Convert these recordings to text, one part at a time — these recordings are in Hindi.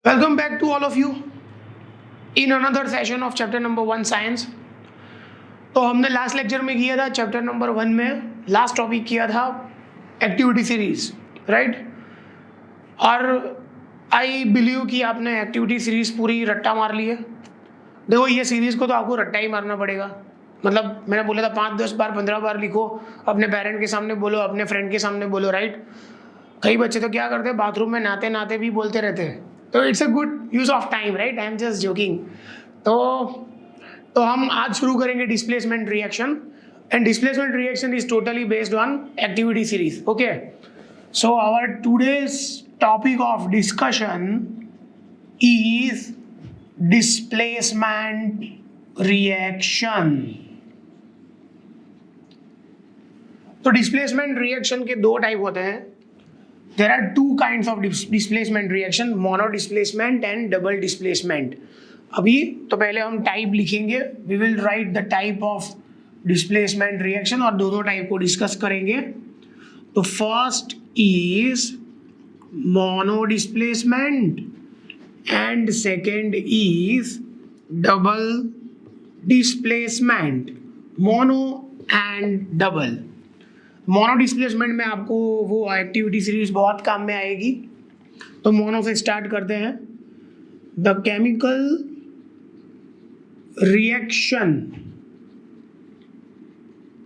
Welcome back to all of you in another session of chapter number 1 science. तो हमने लास्ट लेक्चर में किया था चैप्टर नंबर 1 में लास्ट टॉपिक किया था एक्टिविटी सीरीज, राइट। और आई बिलीव कि आपने एक्टिविटी सीरीज पूरी रट्टा मार ली है। देखो ये सीरीज को तो आपको रट्टा ही मारना पड़ेगा। मतलब मैंने बोला था 5-10 बार 15 बार लिखो, अपने पेरेंट के सामने बोलो, अपने फ्रेंड के सामने बोलो, राइट। कई बच्चे तो क्या करते हैं, बाथरूम में नहाते नहाते भी बोलते रहते हैं, तो it's a good use of time, right. I am just joking. तो हम आज शुरू करेंगे displacement reaction, and displacement reaction is totally based on activity series. Okay, so our today's topic of discussion is displacement reaction. तो डिस्प्लेसमेंट रिएक्शन के दो टाइप होते हैं। There are two kinds of displacement reaction, mono displacement and double displacement. अभी तो पहले हम टाइप लिखेंगे, we will write the type of displacement reaction और दोनों टाइप को डिस्कस करेंगे। तो first is mono displacement and second is double displacement, mono and double। Mono displacement में आपको वो एक्टिविटी सीरीज बहुत काम में आएगी। तो मोनो से स्टार्ट करते हैं। The chemical reaction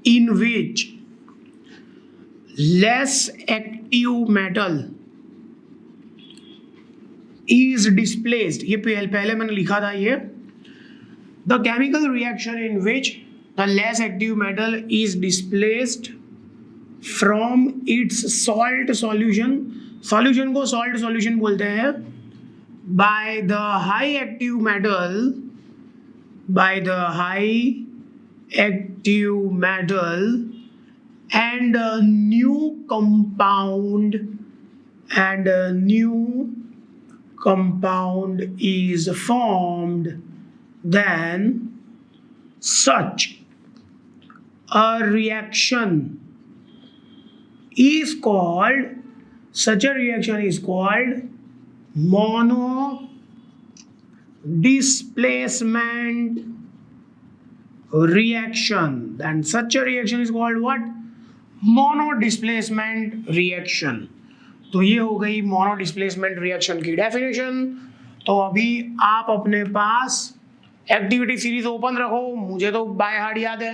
in which less active metal is displaced, ये पहले मैंने लिखा था ये। The chemical reaction in which the less active metal is displaced from its salt solution, solution को salt solution बोलते हैं, by the high active metal, by the high active metal and a new compound, and a new compound is formed, then such a reaction is called, such a reaction is called mono displacement reaction। Then such a reaction is called what? Mono displacement reaction। तो ये हो गई मोनो डिस्प्लेसमेंट रिएक्शन की डेफिनेशन। तो अभी आप अपने पास एक्टिविटी सीरीज ओपन रखो, मुझे तो बाय हार्ट याद है,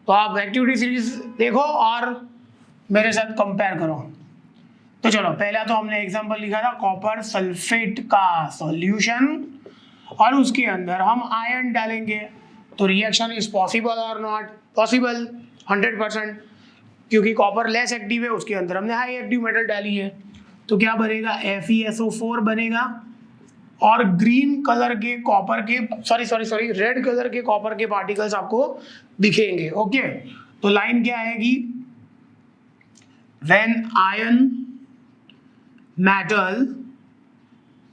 तो आप एक्टिविटी सीरीज देखो और मेरे साथ कंपेयर करो। तो चलो, पहला तो हमने एग्जांपल लिखा था कॉपर सल्फेट का सॉल्यूशन, और उसके अंदर हम आयन डालेंगे। तो रिएक्शन इज पॉसिबल और नॉट पॉसिबल? 100%, क्योंकि कॉपर लेस एक्टिव है, उसके अंदर हमने हाई एक्टिव मेटल डाली है। तो क्या बनेगा? FeSO4 बनेगा, और ग्रीन कलर के कॉपर के सॉरी रेड कलर के कॉपर के पार्टिकल्स आपको दिखेंगे। ओके, तो लाइन क्या आएगी? when iron metal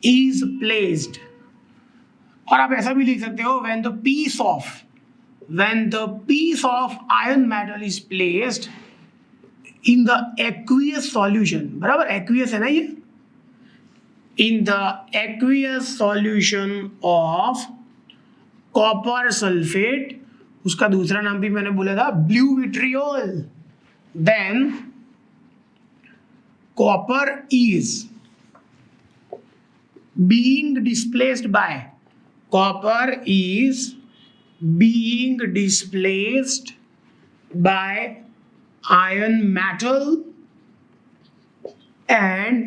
is placed, और आप ऐसा भी लिख सकते हो when the piece of iron metal is placed in the aqueous solution, बराबर aqueous है ना ये, in the aqueous solution of copper sulfate, उसका दूसरा नाम भी मैंने बोला था blue vitriol, then copper is being displaced by iron metal, and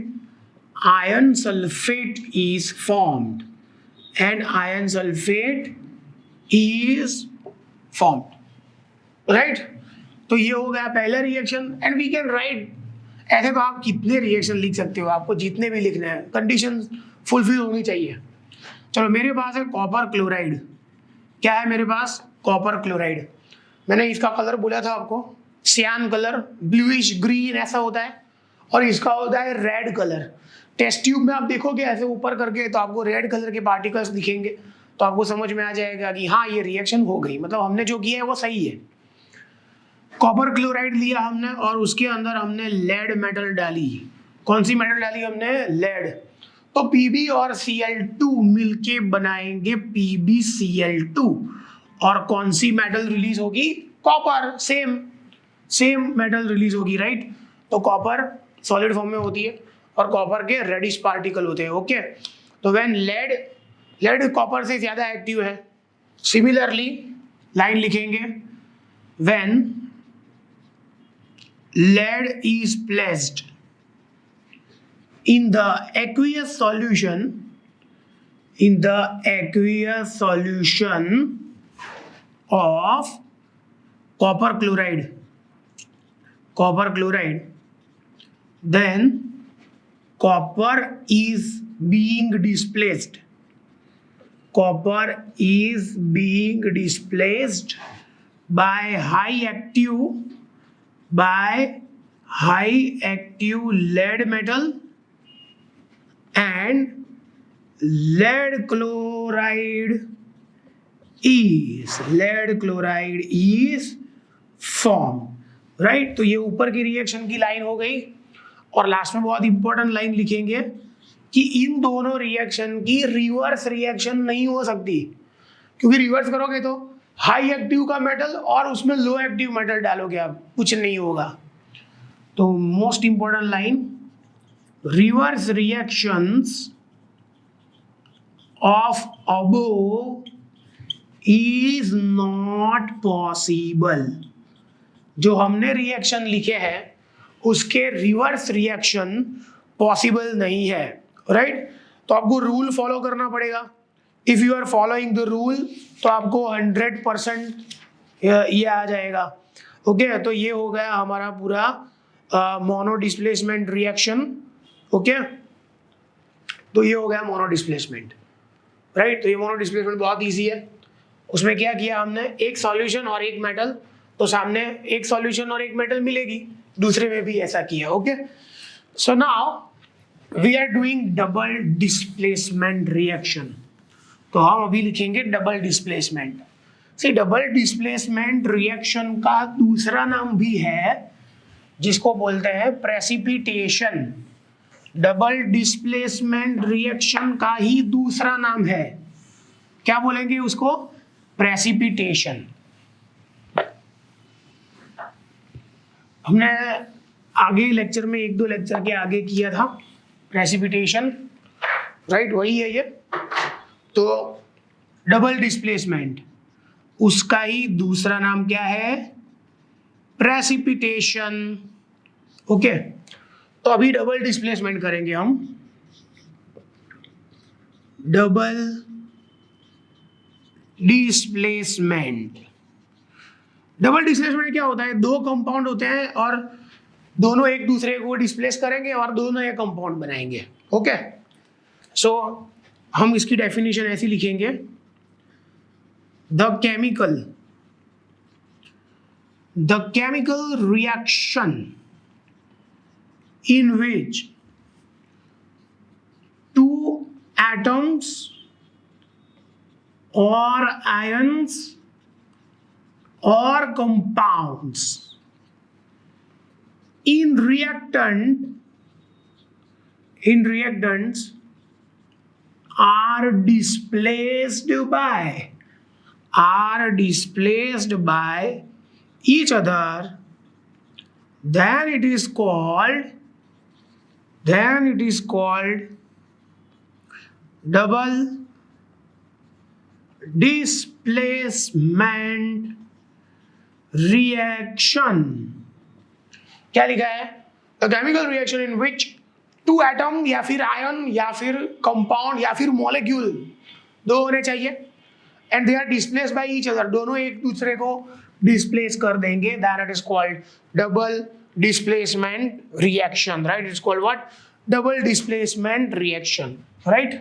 iron sulfate is formed, right। तो ये हो गया पहला reaction. And we can write, ऐसे तो आप कितने रिएक्शन लिख सकते हो, आपको जितने भी लिखने हैं, कंडीशन फुलफिल होनी चाहिए। चलो, मेरे पास है कॉपर क्लोराइड। क्या है मेरे पास? Copper chloride. मैंने इसका कलर बोला था आपको, सियान कलर, ब्लूइश ग्रीन ऐसा होता है, और इसका होता है रेड कलर। टेस्ट ट्यूब में आप देखोगे ऐसे ऊपर करके, तो आपको रेड कलर के पार्टिकल्स दिखेंगे, तो आपको समझ में आ जाएगा कि हाँ ये रिएक्शन हो गई, मतलब हमने जो किया है वो सही है। कॉपर क्लोराइड लिया हमने, और उसके अंदर हमने लेड मेटल डाली। कौन सी मेटल डाली हमने? लेड। तो Pb और Cl2 मिलके बनाएंगे PbCl2, और कौन सी मेटल रिलीज होगी? कॉपर। सेम मेटल रिलीज होगी, राइट। तो कॉपर सॉलिड फॉर्म में होती है और कॉपर के रेडिश पार्टिकल होते हैं, ओके। तो व्हेन लेड कॉपर से ज्यादा एक्टिव है, सिमिलरली लाइन लिखेंगे, when lead is placed in the aqueous solution of copper chloride, then copper is being displaced by high active lead metal, and lead chloride is formed, right. तो ये ऊपर की रिएक्शन की लाइन हो गई, और लास्ट में बहुत इंपॉर्टेंट लाइन लिखेंगे कि इन दोनों रिएक्शन की रिवर्स रिएक्शन नहीं हो सकती, क्योंकि रिवर्स करोगे तो हाई एक्टिव का मेटल और उसमें लो एक्टिव मेटल डालोगे आप, कुछ नहीं होगा। तो most important line, reverse reactions of above is not possible. जो हमने रिएक्शन लिखे हैं उसके रिवर्स रिएक्शन पॉसिबल नहीं है, राइट। तो आपको रूल फॉलो करना पड़ेगा। If you are following the rule तो आपको 100% ये आ जाएगा, ओके। तो ये हो गया हमारा पूरा मोनो डिस्प्लेसमेंट रिएक्शन, ओके। तो ये हो गया मोनो डिस्प्लेसमेंट, राइट। तो ये मोनो डिस्प्लेसमेंट बहुत इजी है। उसमें क्या किया हमने, एक सॉल्यूशन और एक मेटल, तो सामने एक सॉल्यूशन और एक मेटल मिलेगी, दूसरे में भी ऐसा किया, okay. So now we are doing double displacement reaction. तो हम अभी लिखेंगे double displacement. See, double displacement reaction का दूसरा नाम भी है जिसको बोलते हैं प्रेसिपिटेशन। डबल डिस्प्लेसमेंट रिएक्शन का ही दूसरा नाम है, क्या बोलेंगे उसको? प्रेसिपिटेशन। हमने आगे लेक्चर में, 1-2 लेक्चर के आगे किया था प्रेसिपिटेशन, राइट, वही है ये। तो डबल डिस्प्लेसमेंट, उसका ही दूसरा नाम क्या है? Precipitation, okay. तो अभी डबल डिस्प्लेसमेंट करेंगे हम। डबल डिस्प्लेसमेंट क्या होता है? दो कंपाउंड होते हैं और दोनों एक दूसरे को डिस्प्लेस करेंगे और दोनों एक कंपाउंड बनाएंगे, ओके। सो हम इसकी डेफिनेशन ऐसी लिखेंगे, the chemical reaction in which two atoms or ions or compounds in reactants are displaced by each other, then it is called double displacement reaction। क्या लिखा है? The chemical reaction in which two atom या फिर आयन या फिर कंपाउंड या फिर मॉलिक्यूल, दो होने चाहिए, and they are displace by each other, दोनों एक दूसरे को डिस्प्लेस कर देंगे, that it is called double displacement reaction, right? It's called what? Double displacement reaction, right?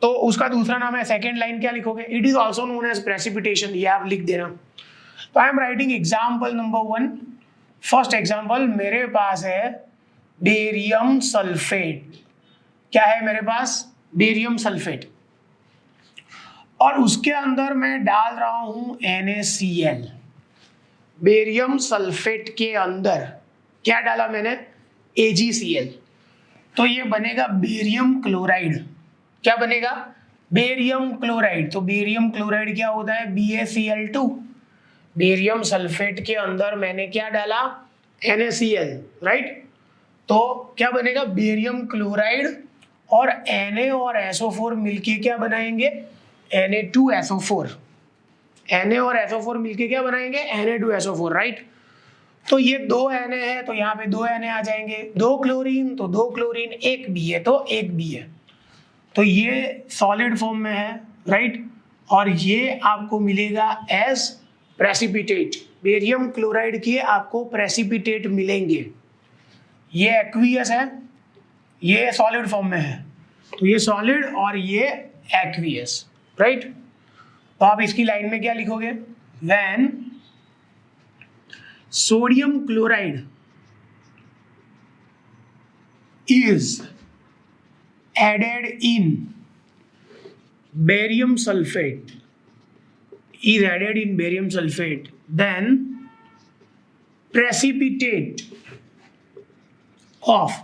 तो उसका दूसरा नाम है, सेकेंड लाइन क्या लिखोगे? It is also known as precipitation, ये आप लिख देना। तो I am writing example number 1। First example मेरे पास है बेरियम सल्फेट। क्या है मेरे पास? बेरियम सल्फेट, और उसके अंदर मैं डाल रहा हूं NaCl। बेरियम सल्फेट के अंदर क्या डाला मैंने? AgCl। तो ये बनेगा बेरियम क्लोराइड। क्या बनेगा? Barium chloride. तो बेरियम क्लोराइड क्या होता है? BaCl2। बेरियम सल्फेट के अंदर मैंने क्या डाला? NaCl, right. तो क्या बनेगा? बेरियम क्लोराइड और Na और SO4 मिलके क्या बनाएंगे? Na2SO4। Na और SO4 मिलके क्या बनाएंगे? Na2SO4, right. तो ये दो Na है तो यहाँ पे दो Na आ जाएंगे, दो क्लोरीन तो दो क्लोरीन, एक Ba तो एक Ba। तो ये सॉलिड फॉर्म में है, राइट। और ये आपको मिलेगा एज प्रेसिपिटेट। बेरियम क्लोराइड के आपको प्रेसिपिटेट मिलेंगे। ये एक्वियस है, ये सॉलिड फॉर्म में है, तो ये सॉलिड और ये एक्वियस, राइट। तो आप इसकी लाइन में क्या लिखोगे? When sodium chloride is added in barium sulfate, then precipitate of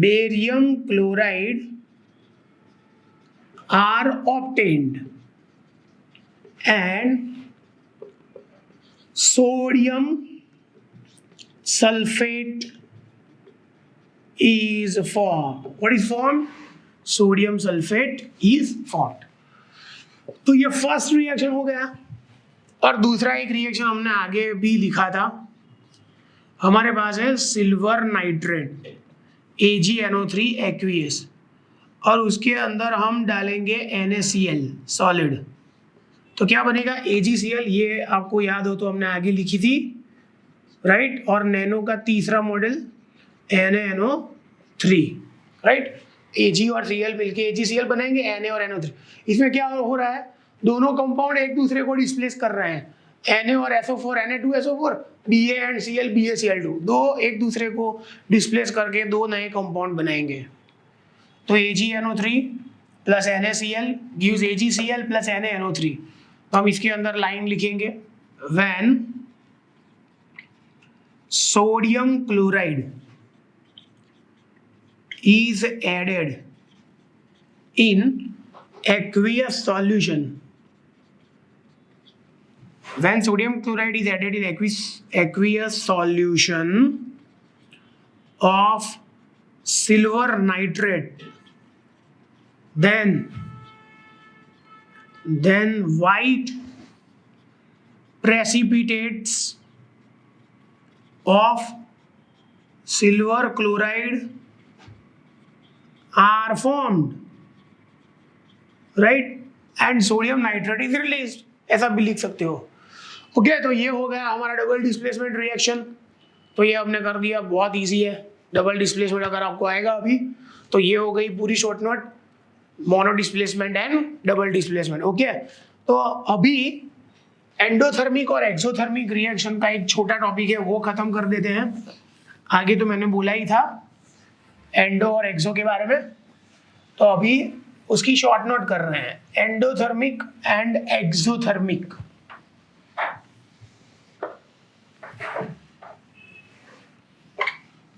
barium chloride are obtained and sodium sulfate is formed. What is formed? Sodium sulfate is formed. तो ये फर्स्ट रिएक्शन हो गया। और दूसरा एक रिएक्शन हमने आगे भी लिखा था, हमारे पास है सिल्वर नाइट्रेट AgNO3 एक्वियस, और उसके अंदर हम डालेंगे NaCl सॉलिड। तो क्या बनेगा? AgCl। ये आपको याद हो तो हमने आगे लिखी थी, राइट। और नैनो का तीसरा मॉडल NaNO3, राइट। Ag और Cl मिलके AgCl बनाएंगे, Na और NO3। इसमें क्या हो रहा है? दोनों कंपाउंड एक दूसरे को डिस्प्लेस कर रहे हैं। Na और SO4 Na2SO4, Ba and Cl BaCl2, दो एक दूसरे को डिस्प्लेस करके दो नए कंपाउंड बनाएंगे। तो AgNO3 plus NaCl gives AgCl plus NaNO3। तो हम इसके अंदर लाइन लिखेंगे, when sodium chloride is added in aqueous solution, when sodium chloride is added in aqueous solution of silver nitrate, then white precipitates of silver chloride are formed, right, and sodium nitrate is released। ऐसा भी लिख सकते हो। ओके, तो ये हो गया हमारा डबल डिस्प्लेसमेंट रिएक्शन। तो ये हमने कर दिया, बहुत इजी है। डबल डिस्प्लेसमेंट अगर आपको आएगा अभी तो ये हो गई पूरी short note, mono displacement and double displacement. Okay, तो अभी एंडोथर्मिक और एक्सोथर्मिक रिएक्शन का एक छोटा टॉपिक है, वो खत्म कर देते हैं। आगे तो मैंने बोला ही था एंडो और एक्सो के बारे में, तो अभी उसकी शॉर्ट नोट कर रहे हैं, एंडोथर्मिक एंड एक्सोथर्मिक।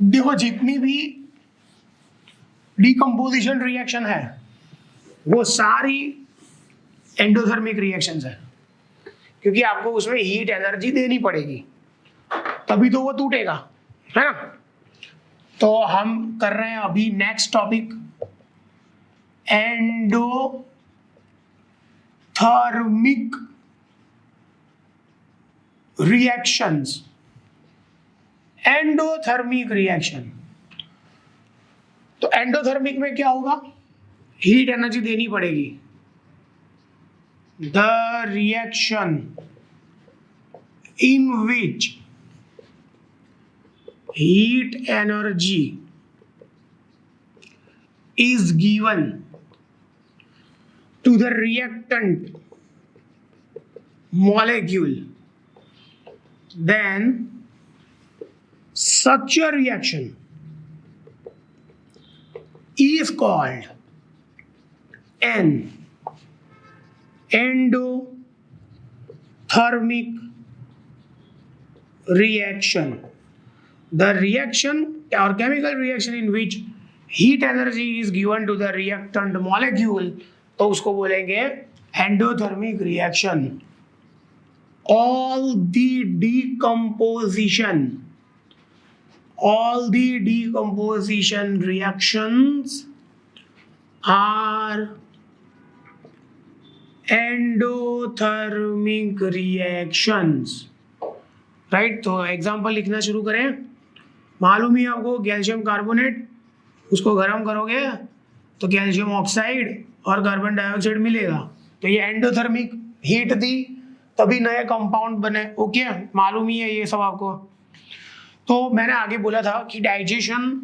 देखो, जितनी भी डिकम्पोजिशन रिएक्शन है वो सारी एंडोथर्मिक रिएक्शंस है, क्योंकि आपको उसमें हीट एनर्जी देनी पड़ेगी तभी तो वो टूटेगा, है ना। तो हम कर रहे हैं अभी next topic, endothermic reactions. Endothermic reaction, तो एंडोथर्मिक में क्या होगा? हीट एनर्जी देनी पड़ेगी। The reaction in which heat energy is given to the reactant molecule, then such a reaction is called an endothermic reaction। the reaction or chemical reaction in which heat energy is given to the reactant molecule, तो उसको बोलेंगे endothermic reaction. all the decomposition reactions are endothermic reactions, right. तो एग्जांपल लिखना शुरू करें. मालूम ही आपको कैल्शियम कार्बोनेट, उसको गर्म करोगे तो कैल्शियम ऑक्साइड और कार्बन डाइऑक्साइड मिलेगा, तो ये एंडोथर्मिक हीट दी तभी नए कंपाउंड बने. ओके, मालूम ही है ये सब आपको. तो मैंने आगे बोला था कि digestion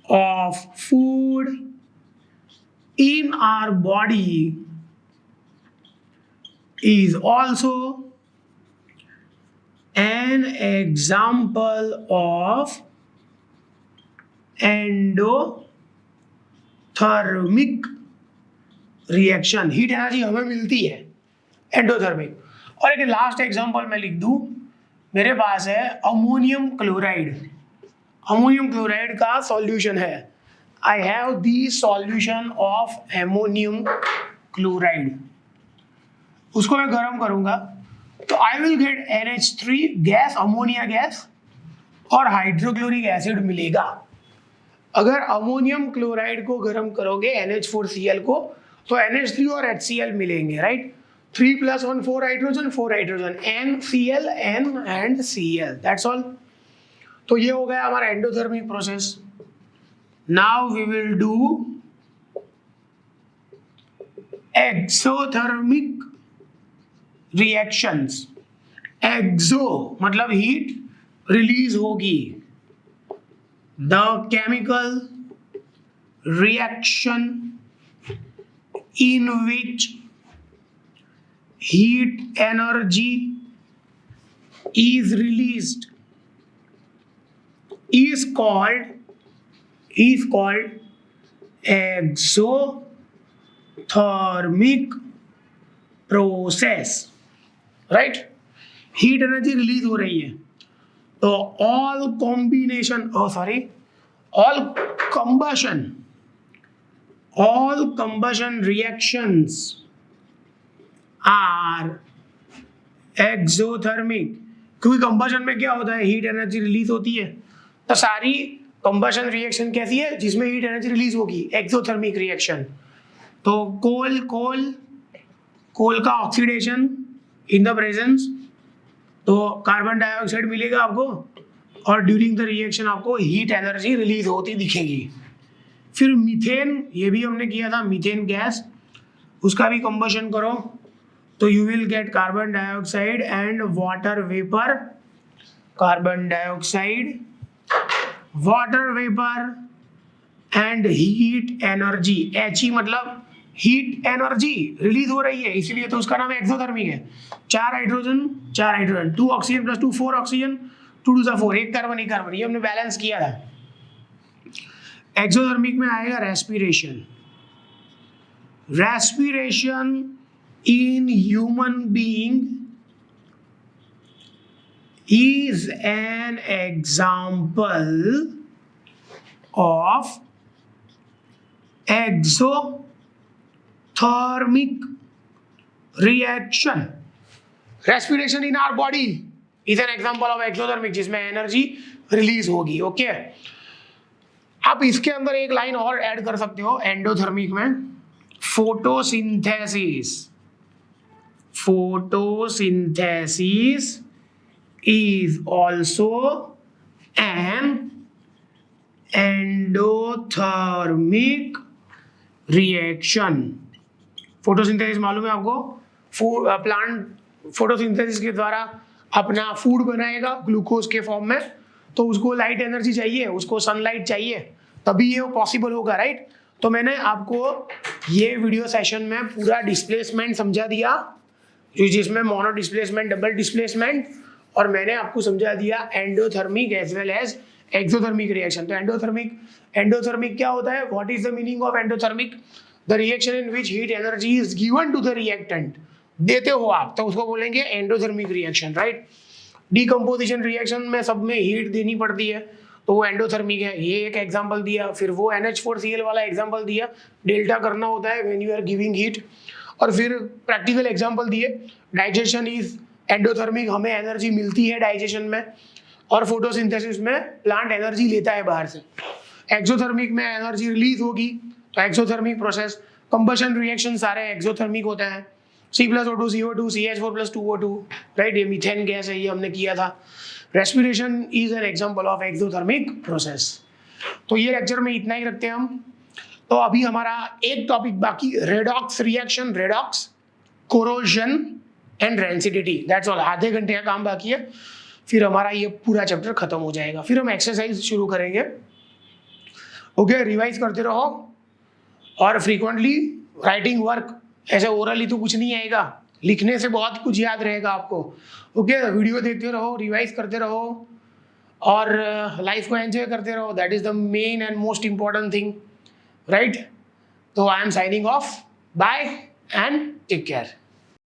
of food in our body is also an example of endothermic reaction. Heat energy हमें मिलती है एंडोथर्मिक. और एक लास्ट एग्जांपल मैं लिख दूं, मेरे पास है अमोनियम क्लोराइड. अमोनियम क्लोराइड का सॉल्यूशन है. I have the solution of ammonium chloride. उसको मैं गर्म करूंगा तो I will get NH3 gas, ammonia gas और हाइड्रोक्लोरिक एसिड मिलेगा. अगर अमोनियम क्लोराइड को गर्म करोगे NH4Cl को तो NH3 और HCl मिलेंगे, right. 3 + 1 4 hydrogen, 4 hydrogen, NCl, N and Cl, that's all. तो ये हो गया हमारा endothermic process. Now we will do exothermic reactions. Exo मतलब हीट रिलीज होगी. The chemical reaction in which heat energy is released is called exothermic process, right. Heat energy release हो रही है तो all combustion reactions are exothermic. क्योंकि कंबशन में क्या होता है, हीट एनर्जी रिलीज होती है. तो सारी कंबशन रिएक्शन कैसी है जिसमें हीट एनर्जी रिलीज होगी, एक्सोथर्मिक रिएक्शन. तो कोल का ऑक्सीडेशन इन द प्रेजेंस, तो कार्बन डाइऑक्साइड मिलेगा आपको और ड्यूरिंग द रिएक्शन आपको हीट एनर्जी रिलीज होती दिखेगी. फिर मीथेन, ये भी हमने किया था, मीथेन गैस, उसका भी कंबशन करो तो you will get carbon dioxide and water vapour. Carbon dioxide, water vapour and heat energy. He मतलब हीट एनर्जी रिलीज हो रही है, इसीलिए तो उसका नाम एक्सोथर्मिक है. 4 हाइड्रोजन 2 ऑक्सीजन + 2 4 ऑक्सीजन, 2 * 4, एक कार्बन, ये हमने बैलेंस किया था. एक्सोथर्मिक में आएगा respiration in human being is an example of exothermic reaction. Respiration in our body is an example of exothermic, जिसमें एनर्जी रिलीज होगी. ओके, आप इसके अंदर एक लाइन और ऐड कर सकते हो एंडोथर्मिक में, photosynthesis is also an endothermic reaction. Photosynthesis मालूम है आपको, प्लांट फोटोसिंथेसिस के द्वारा अपना फूड बनाएगा ग्लूकोज के फॉर्म में, तो उसको लाइट एनर्जी चाहिए, उसको सनलाइट चाहिए, तभी ये पॉसिबल होगा, राइट. तो मैंने आपको ये वीडियो सेशन में पूरा डिस्प्लेसमेंट समझा दिया, जिसमें मोनो डिस्प्लेसमेंट, डबल डिस्प्लेसमेंट, और मैंने आपको समझा दिया endothermic as well as exothermic reaction. तो एंडोथर्मिक क्या होता है, what is the meaning of endothermic? The reaction in which heat energy is given to the reactant देते हो आप तो उसको बोलेंगे endothermic reaction, right. Decomposition reaction में सब में हीट देनी पड़ती है तो वो एंडोथर्मिक है। ये एक एग्जांपल दिया, फिर वो NH4Cl वाला एग्जांपल दिया, डेल्टा करना होता है when you are giving heat. और फिर प्रैक्टिकल एग्जांपल दिए, डाइजेशन इज एंडोथर्मिक, हमें एनर्जी मिलती है डाइजेशन में, और फोटोसिंथेसिस में प्लांट एनर्जी लेता है बाहर से। एक्सोथर्मिक में एनर्जी रिलीज होगी तो एक्सोथर्मिक प्रोसेस। कंबशन रिएक्शन सारे एक्सोथर्मिक होते हैं, C+O2 CO2 CH4 + 2O2, right. ये मीथेन गैस है, ये हमने किया था। Respiration is an example of exothermic process. तो ये लेक्चर में इतना ही रखते हैं हम। तो अभी हमारा एक टॉपिक बाकी, redox reaction, redox, corrosion and rancidity, that's all. आधे घंटे का काम बाकी है, फिर हमारा ये पूरा चैप्टर खत्म हो जाएगा। फिर हम एक्सरसाइज शुरू करेंगे। ओके, रिवाइज करते रहो और फ्रीक्वेंटली राइटिंग वर्क। ऐसे ओरली तो कुछ नहीं आएगा, लिखने से बहुत कुछ याद रहेगा आपको। ओके, वीडियो देखते रहो, रिवाइज करते रहो और लाइफ को एंजॉय करते रहो। That is the main and most important thing, right. तो I am signing off, bye and take care.